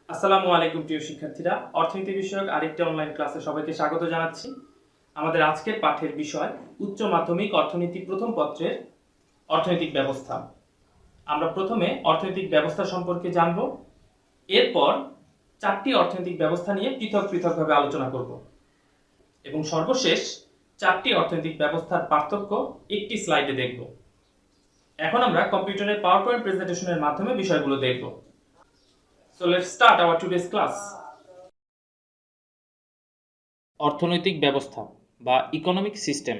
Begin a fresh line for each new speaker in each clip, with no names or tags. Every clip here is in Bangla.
আসসালামু আলাইকুম প্রিয় শিক্ষার্থীরা, অর্থনীতি বিষয়ক আরেকটি অনলাইন ক্লাসে সবাইকে স্বাগত জানাচ্ছি। আমাদের আজকের পাঠের বিষয় উচ্চ মাধ্যমিক অর্থনীতি প্রথম পত্রের অর্থনৈতিক ব্যবস্থা। আমরা প্রথমে অর্থনৈতিক ব্যবস্থা সম্পর্কে জানব, এরপর চারটি অর্থনৈতিক ব্যবস্থা নিয়ে পৃথক পৃথকভাবে আলোচনা করব এবং সর্বশেষ চারটি অর্থনৈতিক ব্যবস্থার পার্থক্য একটি স্লাইডে দেখব। এখন আমরা কম্পিউটারের পাওয়ার পয়েন্ট প্রেজেন্টেশনের মাধ্যমে বিষয়গুলো দেখব। So let's start our today's class. অর্থনৈতিক ব্যবস্থা বা ইকোনমিক সিস্টেম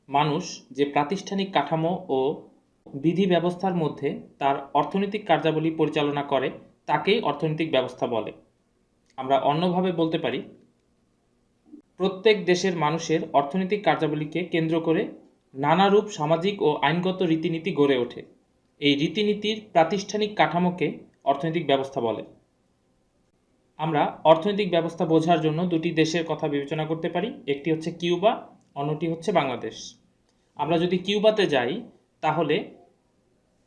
মানুষ যে প্রাতিষ্ঠানিক কাঠামো ও বিধি ব্যবস্থার মধ্যে তার অর্থনৈতিক কার্যাবলী পরিচালনা করে তাকেই অর্থনৈতিক ব্যবস্থা বলে। আমরা অন্যভাবে বলতে পারি, প্রত্যেক দেশের মানুষের অর্থনৈতিক কার্যাবলীকে কেন্দ্র করে নানারূপ সামাজিক ও আইনগত রীতিনীতি গড়ে ওঠে। এই রীতিনীতির প্রাতিষ্ঠানিক কাঠামোকে অর্থনৈতিক ব্যবস্থা বলে। আমরা অর্থনৈতিক ব্যবস্থা বোঝার জন্য দুটি দেশের কথা বিবেচনা করতে পারি, একটি হচ্ছে কিউবা, অন্যটি হচ্ছে বাংলাদেশ। আমরা যদি কিউবাতে যাই তাহলে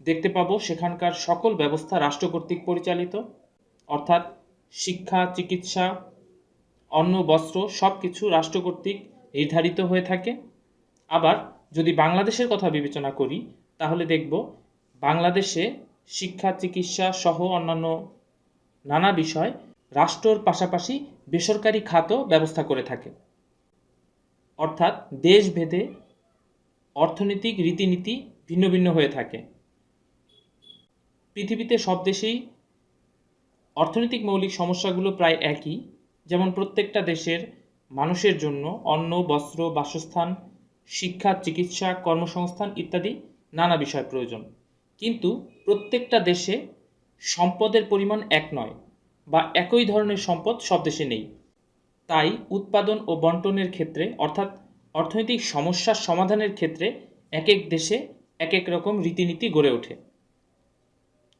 দেখতে পাবো সেখানকার সকল ব্যবস্থা রাষ্ট্র কর্তৃক পরিচালিত, অর্থাৎ শিক্ষা, চিকিৎসা, অন্ন, বস্ত্র সব কিছু রাষ্ট্র কর্তৃক নির্ধারিত হয়ে থাকে। আবার যদি বাংলাদেশের কথা বিবেচনা করি তাহলে দেখব বাংলাদেশে শিক্ষা, চিকিৎসা সহ অন্যান্য নানা বিষয় রাষ্ট্রর পাশাপাশি বেসরকারি খাতও ব্যবস্থা করে থাকে। অর্থাৎ দেশভেদে অর্থনৈতিক রীতিনীতি ভিন্ন ভিন্ন হয়ে থাকে। পৃথিবীতে সব দেশেই অর্থনৈতিক মৌলিক সমস্যাগুলো প্রায় একই, যেমন প্রত্যেকটা দেশের মানুষের জন্য অন্ন, বস্ত্র, বাসস্থান, শিক্ষা, চিকিৎসা, কর্মসংস্থান ইত্যাদি নানা বিষয় প্রয়োজন। কিন্তু প্রত্যেকটা দেশে সম্পদের পরিমাণ এক নয় বা একই ধরনের সম্পদ সব দেশে নেই। তাই উৎপাদন ও বন্টনের ক্ষেত্রে অর্থাৎ অর্থনৈতিক সমস্যার সমাধানের ক্ষেত্রে এক এক দেশে এক এক রকম রীতিনীতি গড়ে ওঠে।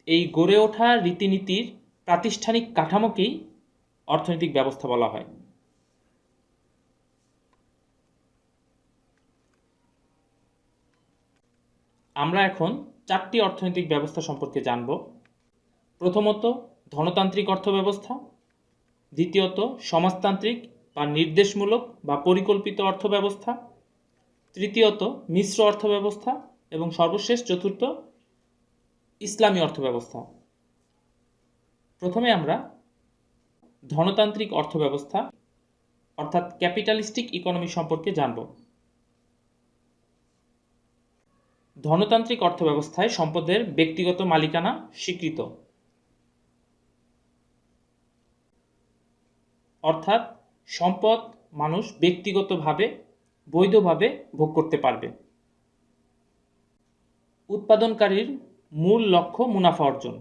এই গড়ে ওঠা রীতিনীতির প্রাতিষ্ঠানিক কাঠামোকেই অর্থনৈতিক ব্যবস্থা বলা হয়। আমরা এখন চারটি অর্থনৈতিক ব্যবস্থা সম্পর্কে জানব। প্রথমত ধনতান্ত্রিক অর্থব্যবস্থা, দ্বিতীয়ত সমাজতান্ত্রিক বা নির্দেশমূলক বা পরিকল্পিত অর্থব্যবস্থা, তৃতীয়ত মিশ্র অর্থব্যবস্থা এবং সর্বশেষ চতুর্থ ইসলামী অর্থব্যবস্থা। প্রথমে আমরা ধনতান্ত্রিক অর্থব্যবস্থা অর্থাৎ ক্যাপিটালিস্টিক ইকোনমি সম্পর্কে জানব। ধনতান্ত্রিক অর্থব্যবস্থায় সম্পদের ব্যক্তিগত মালিকানা স্বীকৃত, অর্থাৎ সম্পদ মানুষ ব্যক্তিগতভাবে বৈধভাবে ভোগ করতে পারবে। উৎপাদনকারীর মূল লক্ষ্য মুনাফা অর্জন।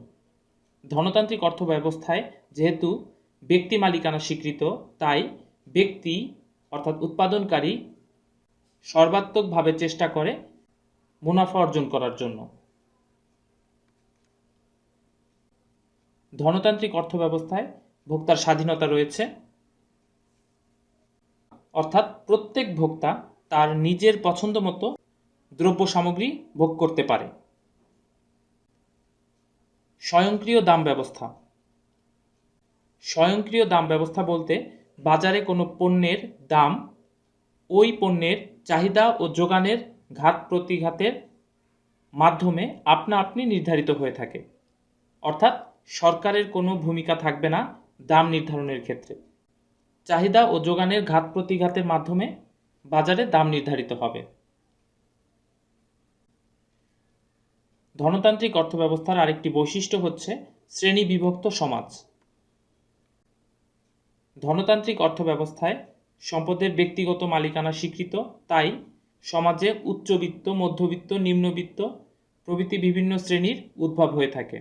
ধনতান্ত্রিক অর্থব্যবস্থায় যেহেতু ব্যক্তি মালিকানা স্বীকৃত, তাই ব্যক্তি অর্থাৎ উৎপাদনকারী সর্বাত্মকভাবে চেষ্টা করে মুনাফা অর্জন করার জন্য। ধনতান্ত্রিক অর্থব্যবস্থায় ভোক্তার স্বাধীনতা রয়েছে, অর্থাৎ প্রত্যেক ভোক্তা তার নিজের পছন্দ মতো দ্রব্য সামগ্রী ভোগ করতে পারে। স্বয়ংক্রিয় দাম ব্যবস্থা। স্বয়ংক্রিয় দাম ব্যবস্থা বলতে বাজারে কোনো পণ্যের দাম ওই পণ্যের চাহিদা ও যোগানের ঘাত প্রতিঘাতের মাধ্যমে আপনা আপনি নির্ধারিত হয়ে থাকে, অর্থাৎ সরকারের কোনো ভূমিকা থাকবে না দাম নির্ধারণের ক্ষেত্রে। চাহিদা ও যোগানের ঘাত প্রতিঘাতের মাধ্যমে বাজারে দাম নির্ধারিত হবে। ধনতান্ত্রিক অর্থব্যবস্থার আরেকটি বৈশিষ্ট্য হচ্ছে শ্রেণী বিভক্ত সমাজ। ধনতান্ত্রিক অর্থব্যবস্থায় সম্পদের ব্যক্তিগত মালিকানা স্বীকৃত, তাই সমাজে উচ্চবিত্ত, মধ্যবিত্ত, নিম্নবিত্ত প্রভৃতি বিভিন্ন শ্রেণীর উদ্ভব হয়ে থাকে।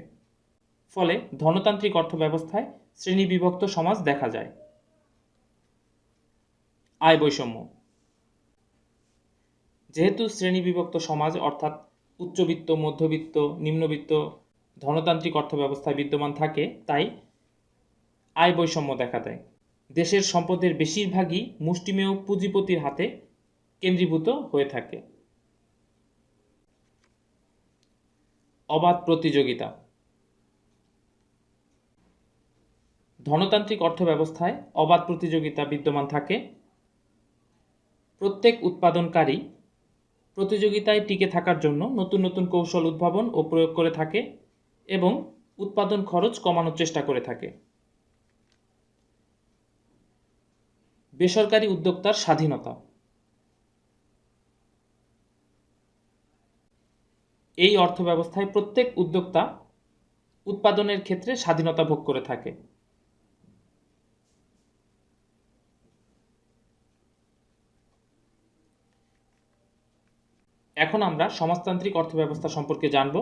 ফলে ধনতান্ত্রিক অর্থব্যবস্থায় শ্রেণী বিভক্ত সমাজ দেখা যায়। আয় বৈষম্য। যেহেতু শ্রেণী বিভক্ত সমাজ অর্থাৎ উচ্চবিত্ত, মধ্যবিত্ত, নিম্নবিত্ত ধনতান্ত্রিক অর্থব্যবস্থায় বিদ্যমান থাকে, তাই আয় বৈষম্য দেখা দেয়। দেশের সম্পদের বেশিরভাগই মুষ্টিমেয় পুঁজিপতির হাতে কেন্দ্রীভূত হয়ে থাকে। অবাধ প্রতিযোগিতা। ধনতান্ত্রিক অর্থব্যবস্থায় অবাধ প্রতিযোগিতা বিদ্যমান থাকে। প্রত্যেক উৎপাদনকারী প্রতিযোগিতায় টিকে থাকার জন্য নতুন নতুন কৌশল উদ্ভাবন ও প্রয়োগ করে থাকে এবং উৎপাদন খরচ কমানোর চেষ্টা করে থাকে। বেসরকারি উদ্যোক্তার স্বাধীনতা। এই অর্থব্যবস্থায় প্রত্যেক উদ্যোক্তা উৎপাদনের ক্ষেত্রে স্বাধীনতা ভোগ করে থাকে। এখন আমরা সমাজতান্ত্রিক অর্থব্যবস্থা সম্পর্কে জানব।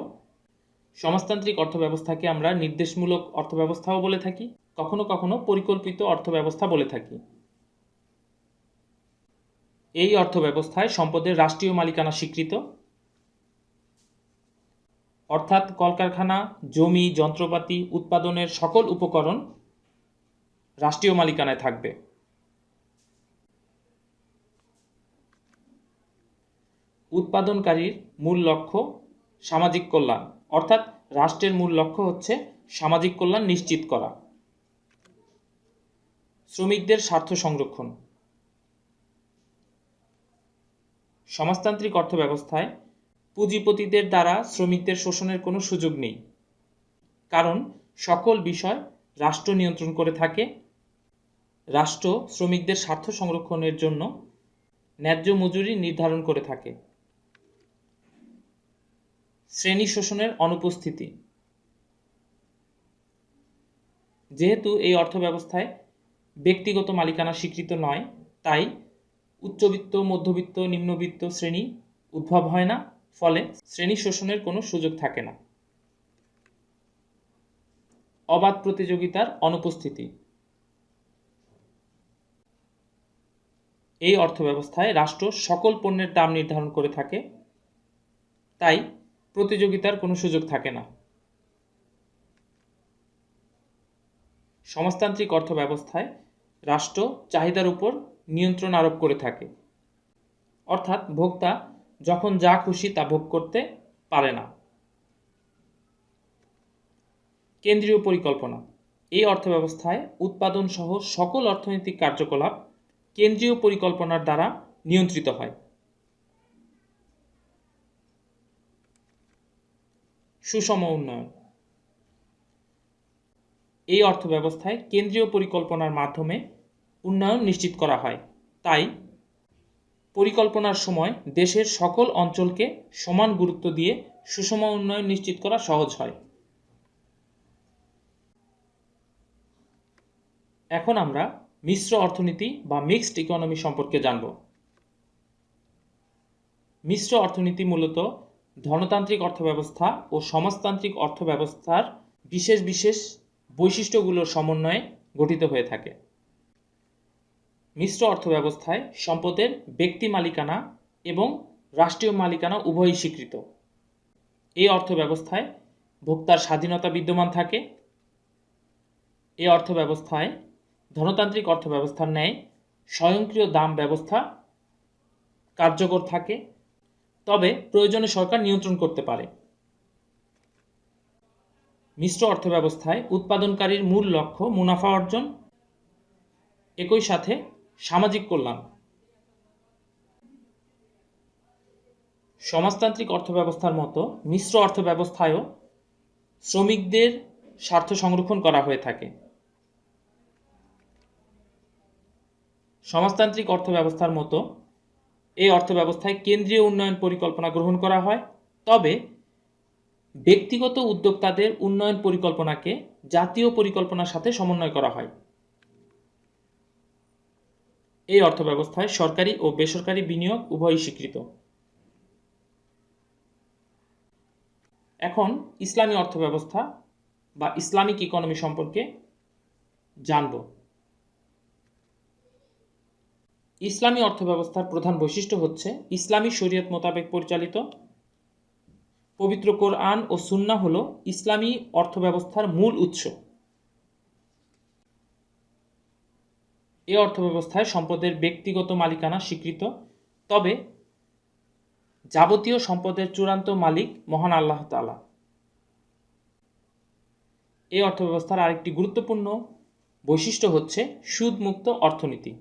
সমাজতান্ত্রিক অর্থব্যবস্থাকে আমরা নির্দেশমূলক অর্থব্যবস্থাও বলে থাকি, কখনো কখনো পরিকল্পিত অর্থব্যবস্থা বলে থাকি। এই অর্থব্যবস্থায় সম্পদের রাষ্ট্রীয় মালিকানা স্বীকৃত, অর্থাৎ কলকারখানা, জমি, যন্ত্রপাতি, উৎপাদনের সকল উপকরণ রাষ্ট্রীয় মালিকানায় থাকবে। উৎপাদনকারীর মূল লক্ষ্য সামাজিক কল্যাণ, অর্থাৎ রাষ্ট্রের মূল লক্ষ্য হচ্ছে সামাজিক কল্যাণ নিশ্চিত করা। শ্রমিকদের স্বার্থ সংরক্ষণ। সমাজতান্ত্রিক অর্থব্যবস্থায় পুঁজিপতিদের দ্বারা শ্রমিকদের শোষণের কোনো সুযোগ নেই, কারণ সকল বিষয় রাষ্ট্র নিয়ন্ত্রণ করে থাকে। রাষ্ট্র শ্রমিকদের স্বার্থ সংরক্ষণের জন্য ন্যায্য মজুরি নির্ধারণ করে থাকে। শ্রেণী শোষণের অনুপস্থিতি। যেহেতু এই অর্থব্যবস্থায় ব্যক্তিগত মালিকানা স্বীকৃত নয়, তাই উচ্চবিত্ত, মধ্যবিত্ত, নিম্নবিত্ত শ্রেণী উদ্ভব হয় না, ফলে শ্রেণী শোষণের কোনো সুযোগ থাকে না। অবাধ প্রতিযোগিতার অনুপস্থিতি। এই অর্থব্যবস্থায় রাষ্ট্র সকল পণ্যের দাম নির্ধারণ করে থাকে, তাই প্রতিযোগিতার কোনো সুযোগ থাকে না। সমাজতান্ত্রিক অর্থব্যবস্থায় রাষ্ট্র চাহিদার উপর নিয়ন্ত্রণ আরোপ করে থাকে, অর্থাৎ ভোক্তা যখন যা খুশি তা ভোগ করতে পারে না। কেন্দ্রীয় পরিকল্পনা। এই অর্থব্যবস্থায় উৎপাদন সহ সকল অর্থনৈতিক কার্যকলাপ কেন্দ্রীয় পরিকল্পনার দ্বারা নিয়ন্ত্রিত হয়। সুষম উন্নয়ন। এই অর্থব্যবস্থায় কেন্দ্রীয় পরিকল্পনার মাধ্যমে উন্নয়ন নিশ্চিত করা হয়, তাই পরিকল্পনার সময় দেশের সকল অঞ্চলকে সমান গুরুত্ব দিয়ে সুষম উন্নয়ন নিশ্চিত করা সহজ হয়। এখন আমরা মিশ্র অর্থনীতি বা মিক্সড ইকোনমি সম্পর্কে জানব। মিশ্র অর্থনীতি মূলত ধনতান্ত্রিক অর্থব্যবস্থা ও সমাজতান্ত্রিক অর্থব্যবস্থার বিশেষ বিশেষ বৈশিষ্ট্যগুলোর সমন্বয়ে গঠিত হয়ে থাকে। মিশ্র অর্থব্যবস্থায় সম্পদের ব্যক্তি মালিকানা এবং রাষ্ট্রীয় মালিকানা উভয়ই স্বীকৃত। এই অর্থব্যবস্থায় ভোক্তার স্বাধীনতা বিদ্যমান থাকে। এই অর্থব্যবস্থায় ধনতান্ত্রিক অর্থব্যবস্থার ন্যায় স্বয়ংক্রিয় দাম ব্যবস্থা কার্যকর থাকে, তবে প্রয়োজনে সরকার নিয়ন্ত্রণ করতে পারে। মিশ্র অর্থব্যবস্থায় উৎপাদনকারীর মূল লক্ষ্য মুনাফা অর্জন, একই সাথে সামাজিক কল্যাণ। সমাজতান্ত্রিক অর্থব্যবস্থার মতো মিশ্র অর্থব্যবস্থায়ও শ্রমিকদের স্বার্থ সংরক্ষণ করা হয়ে থাকে। সমাজতান্ত্রিক অর্থব্যবস্থার মতো এই অর্থব্যবস্থায় কেন্দ্রীয় উন্নয়ন পরিকল্পনা গ্রহণ করা হয়, তবে ব্যক্তিগত উদ্যোক্তাদের উন্নয়ন পরিকল্পনাকে জাতীয় পরিকল্পনার সাথে সমন্বয় করা হয়। এই অর্থব্যবস্থায় সরকারি ও বেসরকারি বিনিয়োগ উভয়ই স্বীকৃত। এখন ইসলামী অর্থব্যবস্থা বা ইসলামিক ইকোনমি সম্পর্কে জানব। ইসলামী অর্থব্যবস্থার প্রধান বৈশিষ্ট্য হচ্ছে ইসলামী শরীয়ত মোতাবেক পরিচালিত। পবিত্র কোরআন ও সুন্নাহ হলো ইসলামী অর্থব্যবস্থার মূল উৎস। এই অর্থব্যবস্থায় সম্পদের ব্যক্তিগত মালিকানা স্বীকৃত, তবে যাবতীয় সম্পদের চূড়ান্ত মালিক মহান আল্লাহ তাআলা। এই অর্থব্যবস্থার আরেকটি গুরুত্বপূর্ণ বৈশিষ্ট্য হচ্ছে সুদমুক্ত অর্থনীতি।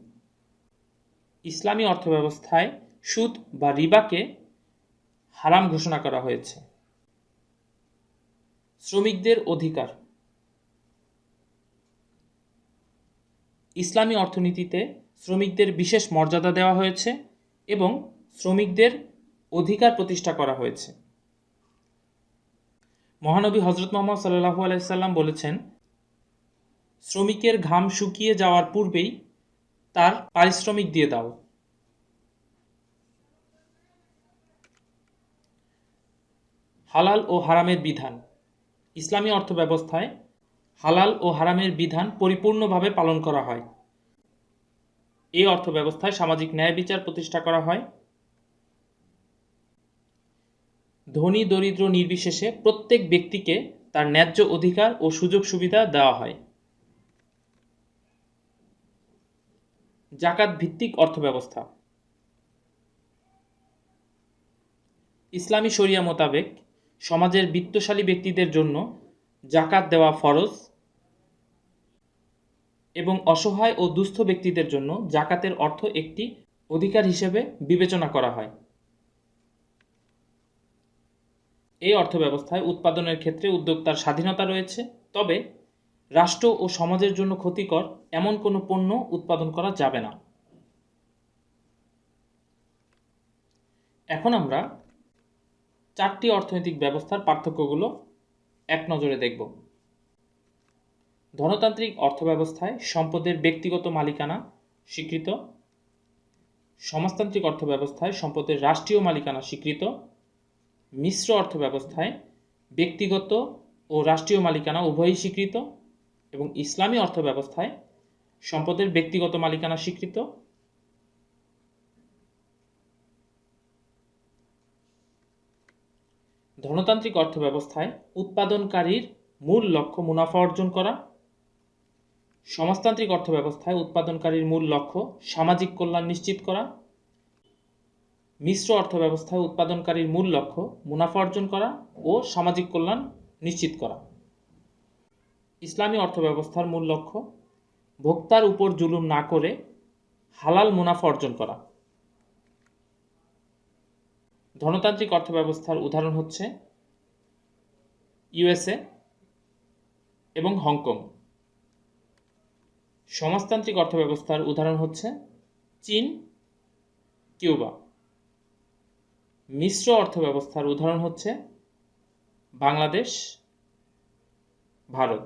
ইসলামী অর্থব্যবস্থায় সুদ বা রিবাকে হারাম ঘোষণা করা হয়েছে। শ্রমিকদের অধিকার। ইসলামী অর্থনীতিতে শ্রমিকদের বিশেষ মর্যাদা দেওয়া হয়েছে এবং শ্রমিকদের অধিকার প্রতিষ্ঠা করা হয়েছে। মহানবী হযরত মুহাম্মদ সাল্লাল্লাহু আলাইহি সাল্লাম বলেছেন, শ্রমিকের ঘাম শুকিয়ে যাওয়ার পূর্বেই তার পারিশ্রমিক দিয়ে দাও। হালাল ও হারামের বিধান। ইসলামী অর্থব্যবস্থায় হালাল ও হারামের বিধান পরিপূর্ণভাবে পালন করা হয়। এই অর্থব্যবস্থায় সামাজিক ন্যায় বিচার প্রতিষ্ঠা করা হয়। ধনী দরিদ্র নির্বিশেষে প্রত্যেক ব্যক্তিকে তার ন্যায্য অধিকার ও সুযোগ সুবিধা দেওয়া হয়। জাকাত ভিত্তিক অর্থব্যবস্থা। ইসলামী শরিয়া মোতাবেক সমাজের বিত্তশালী ব্যক্তিদের জন্য জাকাত দেওয়া ফরজ এবং অসহায় ও দুস্থ ব্যক্তিদের জন্য জাকাতের অর্থ একটি অধিকার হিসেবে বিবেচনা করা হয়। এই অর্থব্যবস্থায় উৎপাদনের ক্ষেত্রে উদ্যোক্তার স্বাধীনতা রয়েছে, তবে রাষ্ট্র ও সমাজের জন্য ক্ষতিকর এমন কোনো পণ্য উৎপাদন করা যাবে না। এখন আমরা চারটি অর্থনৈতিক ব্যবস্থার পার্থক্যগুলো এক নজরে দেখব। ধনতান্ত্রিক অর্থব্যবস্থায় সম্পদের ব্যক্তিগত মালিকানা স্বীকৃত। সমাজতান্ত্রিক অর্থব্যবস্থায় সম্পদের রাষ্ট্রীয় মালিকানা স্বীকৃত। মিশ্র অর্থব্যবস্থায় ব্যক্তিগত ও রাষ্ট্রীয় মালিকানা উভয়ই স্বীকৃত এবং ইসলামী অর্থব্যবস্থায় সম্পদের ব্যক্তিগত মালিকানা স্বীকৃত। ধনতান্ত্রিক অর্থব্যবস্থায় উৎপাদনকারীর মূল লক্ষ্য মুনাফা অর্জন করা। সমাজতান্ত্রিক অর্থব্যবস্থায় উৎপাদনকারীর মূল লক্ষ্য সামাজিক কল্যাণ নিশ্চিত করা। মিশ্র অর্থব্যবস্থায় উৎপাদনকারীর মূল লক্ষ্য মুনাফা অর্জন করা ও সামাজিক কল্যাণ নিশ্চিত করা। ইসলামী অর্থব্যবস্থার মূল লক্ষ্য ভোক্তার উপর জুলুম না করে হালাল মুনাফা অর্জন করা। ধনতান্ত্রিক অর্থব্যবস্থার উদাহরণ হচ্ছে ইউএসএ এবং হংকং। সমাজতান্ত্রিক অর্থব্যবস্থার উদাহরণ হচ্ছে চীন, কিউবা। মিশ্র অর্থব্যবস্থার উদাহরণ হচ্ছে বাংলাদেশ, ভারত।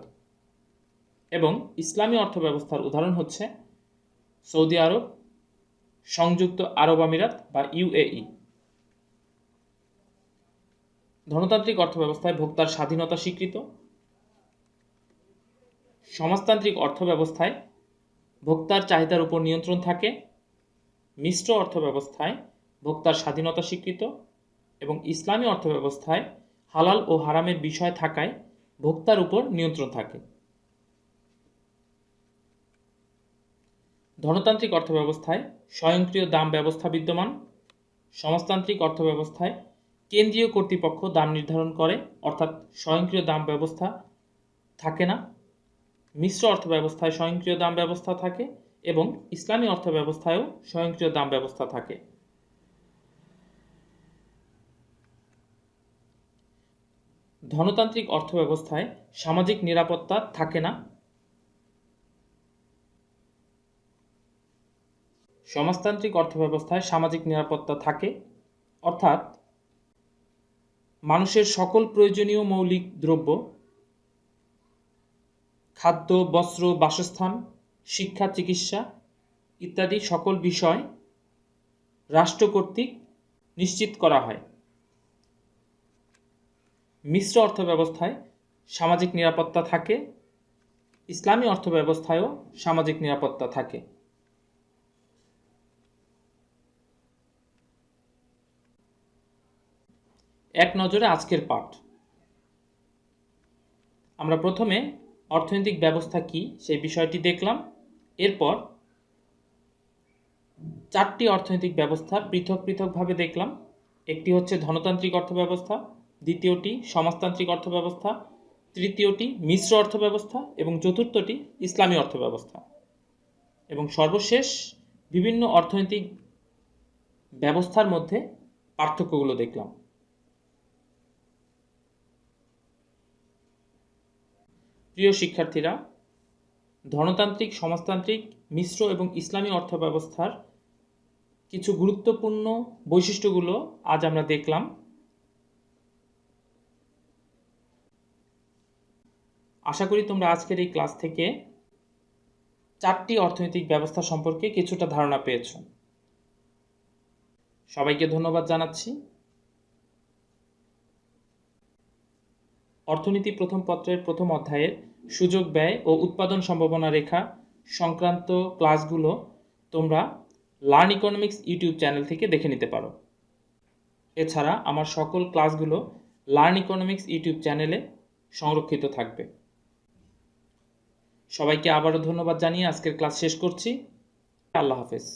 এবং ইসলামী অর্থব্যবস্থার উদাহরণ হচ্ছে সৌদি আরব, সংযুক্ত আরব আমিরাত বা ইউএই। ধনতান্ত্রিক অর্থব্যবস্থায় ভোক্তার স্বাধীনতা স্বীকৃত। সমাজতান্ত্রিক অর্থব্যবস্থায় ভোক্তার চাহিদার উপর নিয়ন্ত্রণ থাকে। মিশ্র অর্থব্যবস্থায় ভোক্তার স্বাধীনতা স্বীকৃত এবং ইসলামী অর্থব্যবস্থায় হালাল ও হারামের বিষয় থাকায় ভোক্তার উপর নিয়ন্ত্রণ থাকে। ধনতান্ত্রিক অর্থব্যবস্থায় স্বয়ংক্রিয় দাম ব্যবস্থা বিদ্যমান। সমাজতান্ত্রিক অর্থব্যবস্থায় কেন্দ্রীয় কর্তৃপক্ষ দাম নির্ধারণ করে, অর্থাৎ স্বয়ংক্রিয় দাম ব্যবস্থা থাকে না। মিশ্র অর্থব্যবস্থায় স্বয়ংক্রিয় দাম ব্যবস্থা থাকে এবং ইসলামী অর্থব্যবস্থায়ও স্বয়ংক্রিয় দাম ব্যবস্থা থাকে। ধনতান্ত্রিক অর্থব্যবস্থায় সামাজিক নিরাপত্তা থাকে না। সমাজতান্ত্রিক অর্থব্যবস্থায় সামাজিক নিরাপত্তা থাকে, অর্থাৎ মানুষের সকল প্রয়োজনীয় মৌলিক দ্রব্য, খাদ্য, বস্ত্র, বাসস্থান, শিক্ষা, চিকিৎসা ইত্যাদি সকল বিষয় রাষ্ট্র কর্তৃক নিশ্চিত করা হয়। মিশ্র অর্থব্যবস্থায় সামাজিক নিরাপত্তা থাকে, ইসলামী অর্থব্যবস্থায়ও সামাজিক নিরাপত্তা থাকে। এক নজরে আজকের পাঠ। আমরা প্রথমে অর্থনৈতিক ব্যবস্থা কি সেই বিষয়টি দেখলাম। এরপর চারটি অর্থনৈতিক ব্যবস্থা পৃথক পৃথকভাবে দেখলাম। একটি হচ্ছে ধনতান্ত্রিক অর্থব্যবস্থা, দ্বিতীয়টি সমাজতান্ত্রিক অর্থব্যবস্থা, তৃতীয়টি মিশ্র অর্থব্যবস্থা এবং চতুর্থটি ইসলামী অর্থব্যবস্থা এবং সর্বশেষ বিভিন্ন অর্থনৈতিক ব্যবস্থার মধ্যে পার্থক্যগুলো দেখলাম। প্রিয় শিক্ষার্থীরা, ধনতান্ত্রিক, সমাজতান্ত্রিক, মিশ্র এবং ইসলামী অর্থব্যবস্থার কিছু গুরুত্বপূর্ণ বৈশিষ্ট্যগুলো আজ আমরা দেখলাম। আশা করি তোমরা আজকের এই ক্লাস থেকে 4টি অর্থনৈতিক ব্যবস্থা সম্পর্কে কিছুটা ধারণা পেয়েছ। সবাইকে ধন্যবাদ জানাচ্ছি। অর্থনীতি প্রথম পত্রের প্রথম অধ্যায়ের সুযোগ, ব্যয় ও উৎপাদন সম্ভাবনা রেখা সংক্রান্ত ক্লাসগুলো তোমরা লার্ন ইকোনমিক্স ইউটিউব চ্যানেল থেকে দেখে নিতে পারো। এছাড়া আমার সকল ক্লাসগুলো লার্ন ইকোনমিক্স ইউটিউব চ্যানেলে সংরক্ষিত থাকবে। সবাইকে আবারও ধন্যবাদ জানিয়ে আজকের ক্লাস শেষ করছি। আল্লাহ হাফেজ।